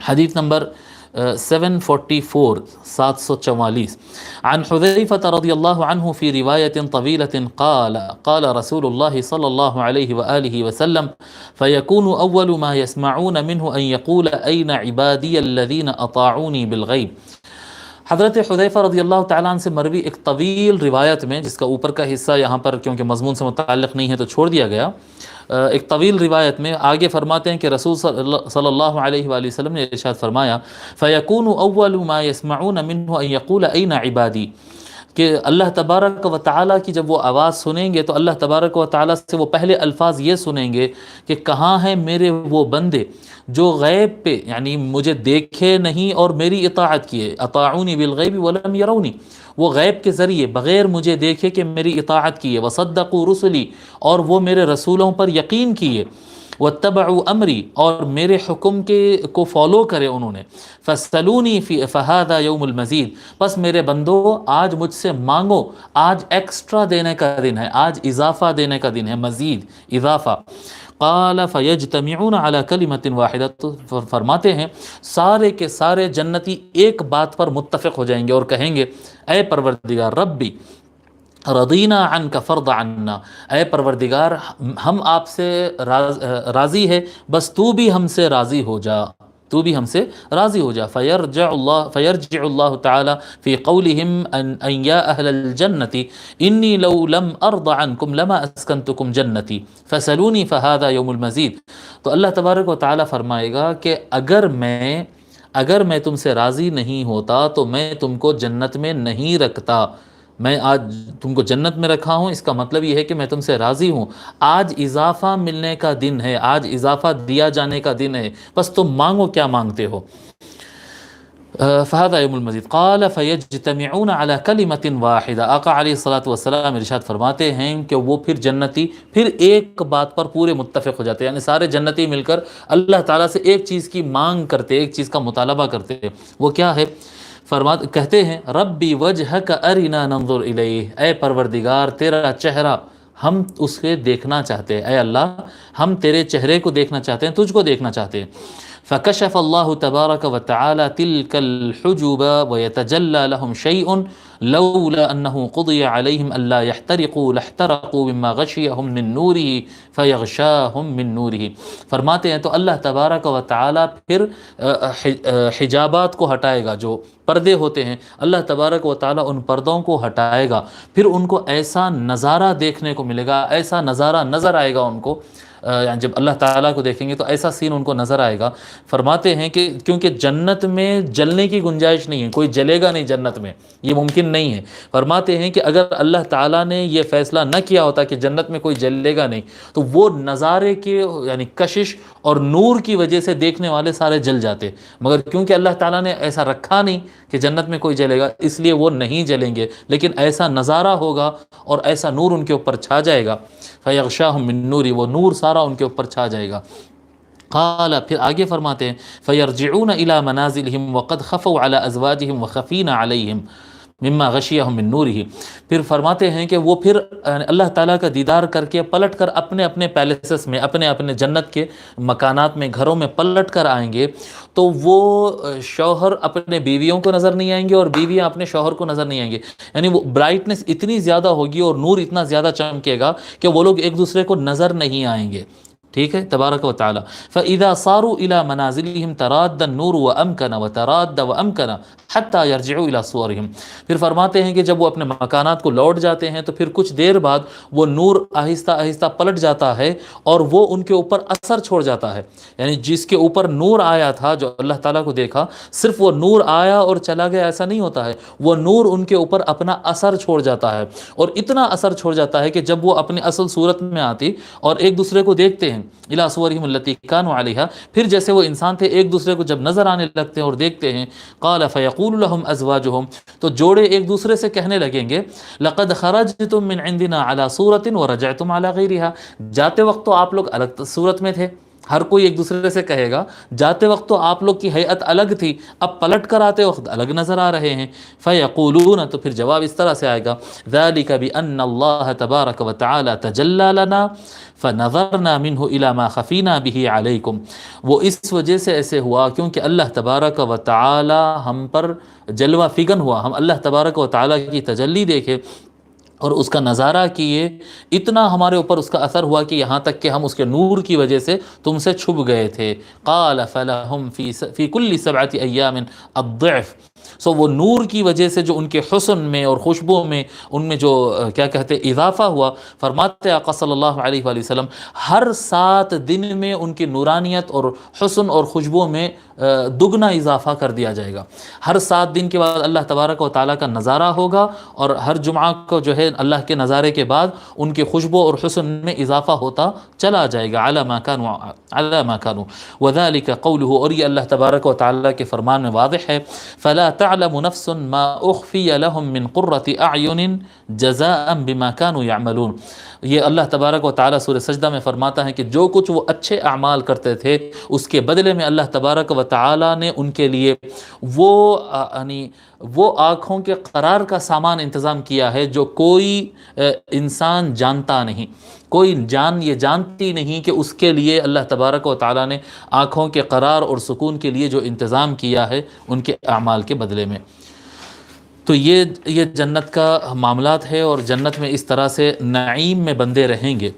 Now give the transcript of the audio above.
حدیث نمبر 744 744 عن حذيفة رضي الله عنه في رواية طويلة قال رسول الله صلى الله عليه وآله وسلم فيكون أول ما يسمعون منه أن يقول أين عبادي الذين أطاعوني بالغيب. حضرت حذیفہ رضی اللہ تعالیٰ عنہ سے مروی ایک طویل روایت میں، جس کا اوپر کا حصہ یہاں پر کیونکہ مضمون سے متعلق نہیں ہے تو چھوڑ دیا گیا، ایک طویل روایت میں آگے فرماتے ہیں کہ رسول صلی اللہ علیہ وآلہ وسلم نے ارشاد فرمایا فَيَكُونُ أَوَّلُ مَا يَسْمَعُونَ مِنْهُ أَن يَقُولَ أَيْنَ عِبَادِي، کہ اللہ تبارک و تعالیٰ کی جب وہ آواز سنیں گے تو اللہ تبارک و تعالیٰ سے وہ پہلے الفاظ یہ سنیں گے کہ کہاں ہیں میرے وہ بندے جو غیب پہ یعنی مجھے دیکھے نہیں اور میری اطاعت کیے، اطاعونی بالغیب ولم یرونی، وہ غیب کے ذریعے بغیر مجھے دیکھے کہ میری اطاعت کیے، وصدقوا رسلی، اور وہ میرے رسولوں پر یقین کیے، واتبعوا امری، اور میرے حکم کو فالو کرے انہوں نے، فاسألونی فہذا یوم المزید، پس میرے بندو آج مجھ سے مانگو، آج ایکسٹرا دینے کا دن ہے، آج اضافہ دینے کا دن ہے، مزید اضافہ. قال فیجتمعون علی کلمۃ واحدہ، تو فرماتے ہیں سارے کے سارے جنتی ایک بات پر متفق ہو جائیں گے اور کہیں گے اے پروردگار ربی رضینا عنک فرض عنا، اے پروردگار ہم آپ سے راضی ہے، بس تو بھی ہم سے راضی ہو جا، تو بھی ہم سے راضی ہو جا. فیرجع اللہ تعالی فی قولہم ان یا اہل الجنت انی لو لم ارض عنکم لما اسکنتکم جنتی فسلونی فہذا یوم المزید. تو اللہ تبارک و تعالی فرمائے گا کہ اگر میں تم سے راضی نہیں ہوتا تو میں تم کو جنت میں نہیں رکھتا، میں آج تم کو جنت میں رکھا ہوں، اس کا مطلب یہ ہے کہ میں تم سے راضی ہوں، آج اضافہ ملنے کا دن ہے، آج اضافہ دیا جانے کا دن ہے، بس تم مانگو کیا مانگتے ہو. فہذا یوم المزید. قال فیجتمعون علی کلمۃ واحدہ، آقا علیہ الصلوۃ والسلام ارشاد فرماتے ہیں کہ وہ پھر جنتی پھر ایک بات پر پورے متفق ہو جاتے ہیں، یعنی سارے جنتی مل کر اللہ تعالیٰ سے ایک چیز کی مانگ کرتے، ایک چیز کا مطالبہ کرتے. وہ کیا ہے؟ کہتے ہیں ربی وجہک ارنا ننظر الیہ، اے پروردگار تیرا چہرہ ہم اس کے دیکھنا چاہتے ہیں، اے اللہ ہم تیرے چہرے کو دیکھنا چاہتے ہیں، تجھ کو دیکھنا چاہتے ہیں. فکشف اللہ تبارک و تعالی تلک الحجب ویتجلی لهم شیء لولا انه قضی علیہم الا یحترقوا لاحترقوا مما غشیہم من نورہ فیغشاہم من نورہ. فرماتے ہیں تو اللہ تبارک و تعالی پھر حجابات کو ہٹائے گا، جو پردے ہوتے ہیں اللہ تبارک و تعالی ان پردوں کو ہٹائے گا، پھر ان کو ایسا نظارہ دیکھنے کو ملے گا، ایسا نظارہ نظر آئے گا ان کو، یعنی جب اللہ تعالیٰ کو دیکھیں گے تو ایسا سین ان کو نظر آئے گا. فرماتے ہیں کہ کیونکہ جنت میں جلنے کی گنجائش نہیں ہے، کوئی جلے گا نہیں جنت میں، یہ ممکن نہیں ہے. فرماتے ہیں کہ اگر اللہ تعالیٰ نے یہ فیصلہ نہ کیا ہوتا کہ جنت میں کوئی جلے گا نہیں تو وہ نظارے کے یعنی کشش اور نور کی وجہ سے دیکھنے والے سارے جل جاتے، مگر کیونکہ اللہ تعالیٰ نے ایسا رکھا نہیں کہ جنت میں کوئی جلے گا اس لیے وہ نہیں جلیں گے، لیکن ایسا نظارہ ہوگا اور ایسا نور ان کے اوپر چھا جائے گا. فیغشاہم من نوری، وہ نور سارا ان کے اوپر چھا جائے گا. قال، پھر آگے فرماتے ہیں فیرجعون الی منازلہم وقد خفوا علی ازواجہم وخفینا علیہم مما غشیہم من نورہ. پھر فرماتے ہیں کہ وہ پھر اللہ تعالیٰ کا دیدار کر کے پلٹ کر اپنے اپنے پیلسز میں، اپنے اپنے جنت کے مکانات میں، گھروں میں پلٹ کر آئیں گے تو وہ شوہر اپنے بیویوں کو نظر نہیں آئیں گے اور بیویاں اپنے شوہر کو نظر نہیں آئیں گے، یعنی وہ برائٹنس اتنی زیادہ ہوگی اور نور اتنا زیادہ چمکے گا کہ وہ لوگ ایک دوسرے کو نظر نہیں آئیں گے. ٹھیک ہے، تبارک و تعالی. فَإِذَا صَارُوا إِلَى مَنَازِلِهِمْ تَرَادَّ النُّورُ وَأَمْكَنَ وَتَرَادَّ وَأَمْكَنَ حَتَّى يَرْجِعُوا إِلَى صُوَرِهِمْ. پھر فرماتے ہیں کہ جب وہ اپنے مکانات کو لوٹ جاتے ہیں تو پھر کچھ دیر بعد وہ نور آہستہ آہستہ پلٹ جاتا ہے اور وہ ان کے اوپر اثر چھوڑ جاتا ہے، یعنی جس کے اوپر نور آیا تھا جو اللہ تعالیٰ کو دیکھا، صرف وہ نور آیا اور چلا گیا ایسا نہیں ہوتا ہے، وہ نور ان کے اوپر اپنا اثر چھوڑ جاتا ہے، اور اتنا اثر چھوڑ جاتا ہے کہ جب وہ اپنی اصل صورت میں آتی اور ایک دوسرے کو دیکھتے ہیں الی صورہم التی کانوا علیہا، پھر جیسے وہ انسان تھے ایک دوسرے کو جب نظر آنے لگتے ہیں اور دیکھتے ہیں، قال فیقول لهم ازواجہم، تو جوڑے ایک دوسرے سے کہنے لگیں گے لقد خرجتم من عندنا علی صورت ورجعتم علی غیرها، جاتے وقت تو آپ لوگ الگ صورت میں تھے ہر کوئی ایک دوسرے سے کہے گا جاتے وقت تو آپ لوگ کی ہیئت الگ تھی، اب پلٹ کر آتے وقت الگ نظر آ رہے ہیں۔ فَيَقُولُونَ، تو پھر جواب اس طرح سے آئے گا، ذَلِكَ بِأَنَّ اللَّهَ تَبَارَكَ وَتَعَالَى تَجَلَّى لَنَا فَنَظَرْنَا مِنْهُ إِلَى مَا خَفِينَا بِهِ عَلَيْكُمْ، وہ اس وجہ سے ایسے ہوا کیونکہ اللہ تبارک و تعالی ہم پر جلوہ فگن ہوا، ہم اللہ تبارک و تعالی کی تجلی دیکھے اور اس کا نظارہ کیے، اتنا ہمارے اوپر اس کا اثر ہوا کہ یہاں تک کہ ہم اس کے نور کی وجہ سے تم سے چھپ گئے تھے۔ قال فلہم فی کل 7 ایام الضعف، سو وہ نور کی وجہ سے جو ان کے حسن میں اور خوشبو میں ان میں جو کیا کہتے اضافہ ہوا، فرماتے آقا صلی اللہ علیہ وآلہ وسلم ہر 7 دن میں ان کی نورانیت اور حسن اور خوشبو میں دگنا اضافہ کر دیا جائے گا۔ ہر 7 دن کے بعد اللہ تبارک و تعالیٰ کا نظارہ ہوگا، اور ہر جمعہ کو جو ہے اللہ کے نظارے کے بعد ان کے خوشبو اور حسن میں اضافہ ہوتا چلا جائے گا، علی ما کانوا وذلك قوله، اور یہ اللہ تبارک و تعالیٰ کے فرمان میں واضح ہے، فلا تعلم نفس ما اخفی لهم من قرۃ اعین جزاء بما كانوا يعملون۔ یہ اللہ تبارک و تعالیٰ سورہ سجدہ میں فرماتا ہے کہ جو کچھ وہ اچھے اعمال کرتے تھے اس کے بدلے میں اللہ تبارک و تعالیٰ نے ان کے لیے وہ آنکھوں کے قرار کا سامان انتظام کیا ہے جو کوئی انسان جانتا نہیں، کوئی جان یہ جانتی نہیں کہ اس کے لیے اللہ تبارک و تعالیٰ نے آنکھوں کے قرار اور سکون کے لیے جو انتظام کیا ہے ان کے اعمال کے بدلے میں۔ تو یہ جنت کا معاملات ہے، اور جنت میں اس طرح سے نعیم میں بندے رہیں گے۔